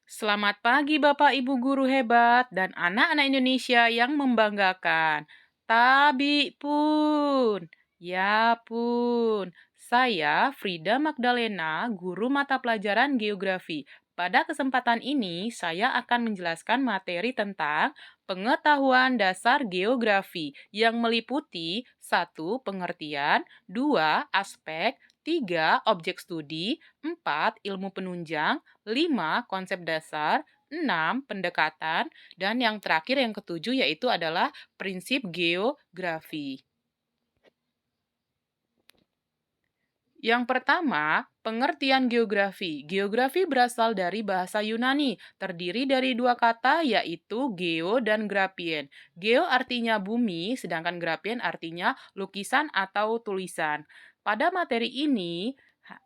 Selamat pagi Bapak Ibu guru hebat dan anak-anak Indonesia yang membanggakan. Tabi pun, ya pun. Saya Frida Magdalena, guru mata pelajaran geografi. Pada kesempatan ini, saya akan menjelaskan materi tentang pengetahuan dasar geografi yang meliputi 1. Pengertian, 2. Aspek, 3. Objek studi, 4. Ilmu penunjang, 5. Konsep dasar, 6. Pendekatan, dan yang terakhir yang ketujuh yaitu adalah prinsip geografi. Yang pertama, pengertian geografi. Geografi berasal dari bahasa Yunani, terdiri dari dua kata yaitu geo dan grapien. Geo artinya bumi, sedangkan grapien artinya lukisan atau tulisan. Pada materi ini,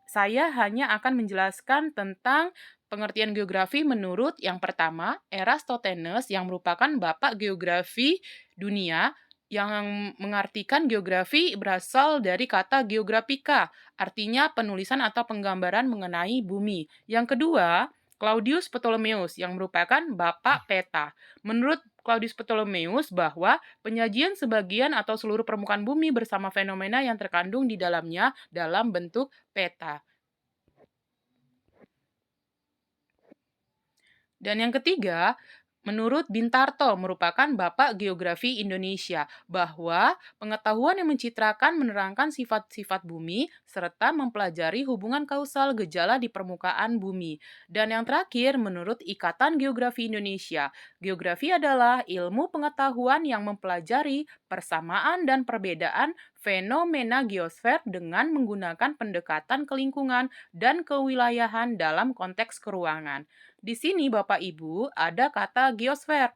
saya hanya akan menjelaskan tentang pengertian geografi menurut yang pertama, Eratosthenes yang merupakan bapak geografi dunia yang mengartikan geografi berasal dari kata geografika, artinya penulisan atau penggambaran mengenai bumi. Yang kedua, Claudius Ptolemeus yang merupakan bapak peta. Menurut Claudius Ptolemeus bahwa penyajian sebagian atau seluruh permukaan bumi bersama fenomena yang terkandung di dalamnya dalam bentuk peta. Dan yang ketiga, menurut Bintarto merupakan bapak geografi Indonesia, bahwa pengetahuan yang mencitrakan menerangkan sifat-sifat bumi serta mempelajari hubungan kausal gejala di permukaan bumi. Dan yang terakhir, menurut Ikatan Geografi Indonesia, geografi adalah ilmu pengetahuan yang mempelajari persamaan dan perbedaan fenomena geosfer dengan menggunakan pendekatan kelingkungan dan kewilayahan dalam konteks keruangan. Di sini Bapak Ibu ada kata geosfer.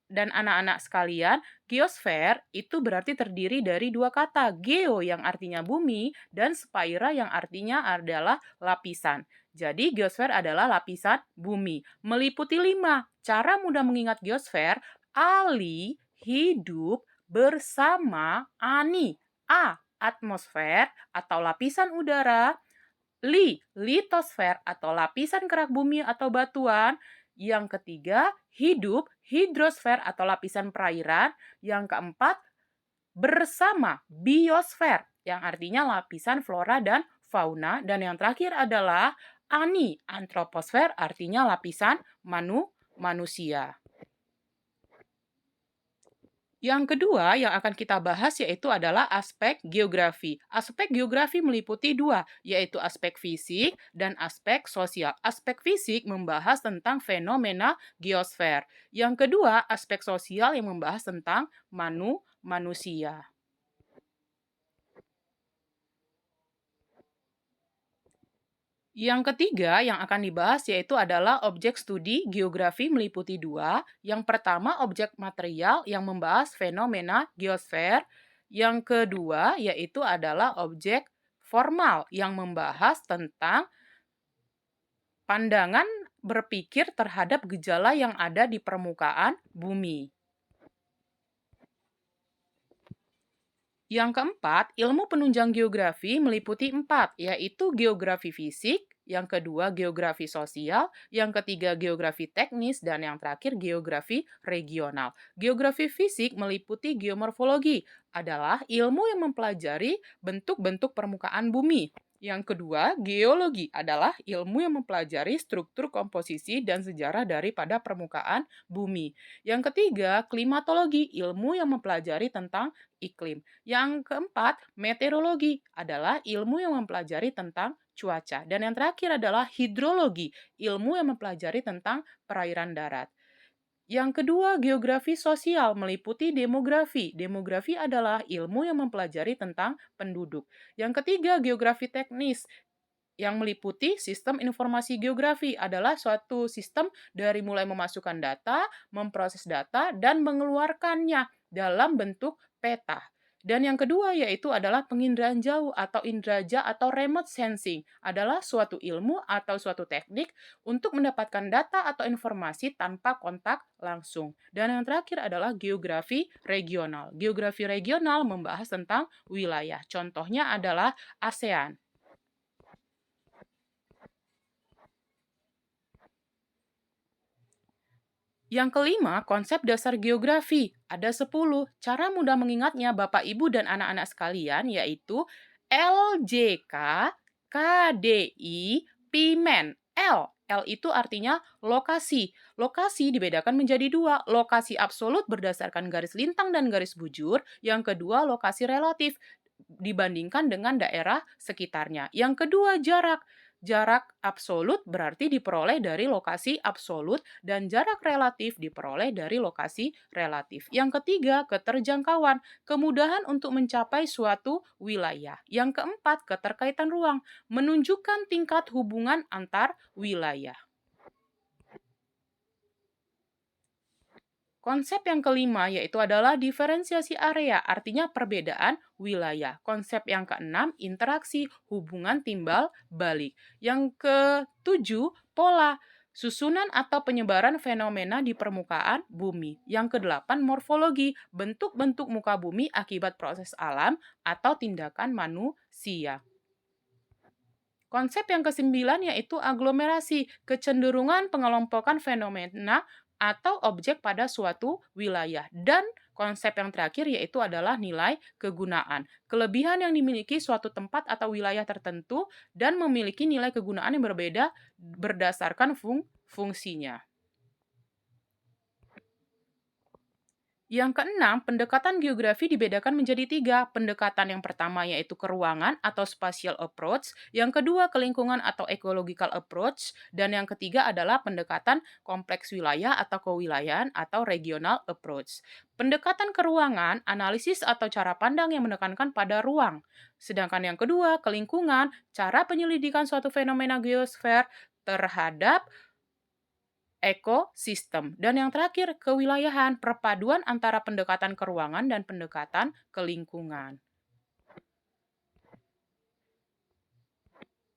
Dan anak-anak sekalian, geosfer itu berarti terdiri dari dua kata, geo yang artinya bumi dan sphaira yang artinya adalah lapisan. Jadi geosfer adalah lapisan bumi. Meliputi 5. Cara mudah mengingat geosfer, ali, hidup, bersama, ani. A. Atmosfer atau lapisan udara. Litosfer atau lapisan kerak bumi atau batuan. Yang ketiga, hidup, hidrosfer atau lapisan perairan. Yang keempat, bersama, biosfer, yang artinya lapisan flora dan fauna. Dan yang terakhir adalah antroposfer, artinya lapisan manusia. Yang kedua yang akan kita bahas yaitu adalah aspek geografi. Aspek geografi meliputi dua, yaitu aspek fisik dan aspek sosial. Aspek fisik membahas tentang fenomena geosfer. Yang kedua, aspek sosial yang membahas tentang manusia. Yang ketiga yang akan dibahas yaitu adalah objek studi geografi meliputi dua. Yang pertama objek material yang membahas fenomena geosfer. Yang kedua yaitu adalah objek formal yang membahas tentang pandangan berpikir terhadap gejala yang ada di permukaan bumi. Yang keempat, ilmu penunjang geografi meliputi 4, yaitu geografi fisik, yang kedua geografi sosial, yang ketiga geografi teknis, dan yang terakhir geografi regional. Geografi fisik meliputi geomorfologi, adalah ilmu yang mempelajari bentuk-bentuk permukaan bumi. Yang kedua, geologi adalah ilmu yang mempelajari struktur komposisi dan sejarah daripada permukaan bumi. Yang ketiga, klimatologi, ilmu yang mempelajari tentang iklim. Yang keempat, meteorologi adalah ilmu yang mempelajari tentang cuaca. Dan yang terakhir adalah hidrologi, ilmu yang mempelajari tentang perairan darat. Yang kedua, geografi sosial meliputi demografi. Demografi adalah ilmu yang mempelajari tentang penduduk. Yang ketiga, geografi teknis yang meliputi sistem informasi geografi adalah suatu sistem dari mulai memasukkan data, memproses data, dan mengeluarkannya dalam bentuk peta. Dan yang kedua yaitu adalah penginderaan jauh atau indraja atau remote sensing adalah suatu ilmu atau suatu teknik untuk mendapatkan data atau informasi tanpa kontak langsung. Dan yang terakhir adalah geografi regional. Geografi regional membahas tentang wilayah. Contohnya adalah ASEAN. Yang kelima, konsep dasar geografi. Ada 10. Cara mudah mengingatnya Bapak, Ibu, dan anak-anak sekalian yaitu LJK, KDI, PIMEN. L itu artinya lokasi. Lokasi dibedakan menjadi dua. Lokasi absolut berdasarkan garis lintang dan garis bujur. Yang kedua, lokasi relatif dibandingkan dengan daerah sekitarnya. Yang kedua, jarak. Jarak absolut berarti diperoleh dari lokasi absolut dan jarak relatif diperoleh dari lokasi relatif. Yang ketiga, keterjangkauan, kemudahan untuk mencapai suatu wilayah. Yang keempat, keterkaitan ruang, menunjukkan tingkat hubungan antar wilayah. Konsep yang kelima yaitu adalah diferensiasi area, artinya perbedaan wilayah. Konsep yang keenam, interaksi, hubungan timbal balik. Yang ketujuh, pola, susunan atau penyebaran fenomena di permukaan bumi. Yang kedelapan, morfologi, bentuk-bentuk muka bumi akibat proses alam atau tindakan manusia. Konsep yang kesembilan yaitu aglomerasi, kecenderungan pengelompokan fenomena atau objek pada suatu wilayah. Dan konsep yang terakhir yaitu adalah nilai kegunaan, kelebihan yang dimiliki suatu tempat atau wilayah tertentu dan memiliki nilai kegunaan yang berbeda berdasarkan fungsinya. Yang keenam, pendekatan geografi dibedakan menjadi tiga. Pendekatan yang pertama yaitu keruangan atau spatial approach, yang kedua kelingkungan atau ecological approach, dan yang ketiga adalah pendekatan kompleks wilayah atau kewilayahan atau regional approach. Pendekatan keruangan, analisis atau cara pandang yang menekankan pada ruang. Sedangkan yang kedua, kelingkungan, cara penyelidikan suatu fenomena geosfer terhadap ekosistem. Dan yang terakhir, kewilayahan, perpaduan antara pendekatan keruangan dan pendekatan kelingkungan.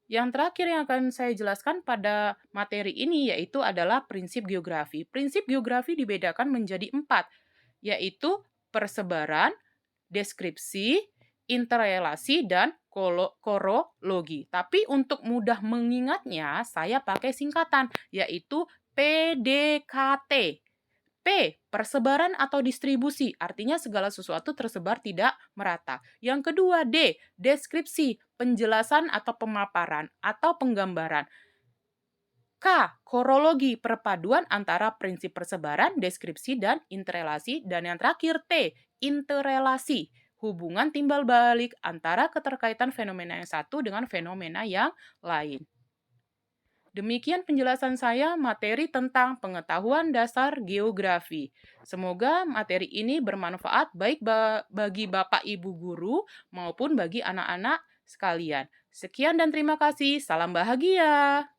Yang terakhir yang akan saya jelaskan pada materi ini yaitu adalah prinsip geografi. Prinsip geografi dibedakan menjadi 4, yaitu persebaran, deskripsi, interrelasi, dan korologi. Tapi untuk mudah mengingatnya, saya pakai singkatan, yaitu PDKT. P, persebaran atau distribusi, artinya segala sesuatu tersebar tidak merata. Yang kedua, D, deskripsi, penjelasan atau pemaparan atau penggambaran. K, korologi, perpaduan antara prinsip persebaran, deskripsi, dan interrelasi. Dan yang terakhir, T, interrelasi, hubungan timbal balik antara keterkaitan fenomena yang satu dengan fenomena yang lain. Demikian penjelasan saya materi tentang pengetahuan dasar geografi. Semoga materi ini bermanfaat baik bagi Bapak Ibu guru maupun bagi anak-anak sekalian. Sekian dan terima kasih. Salam bahagia.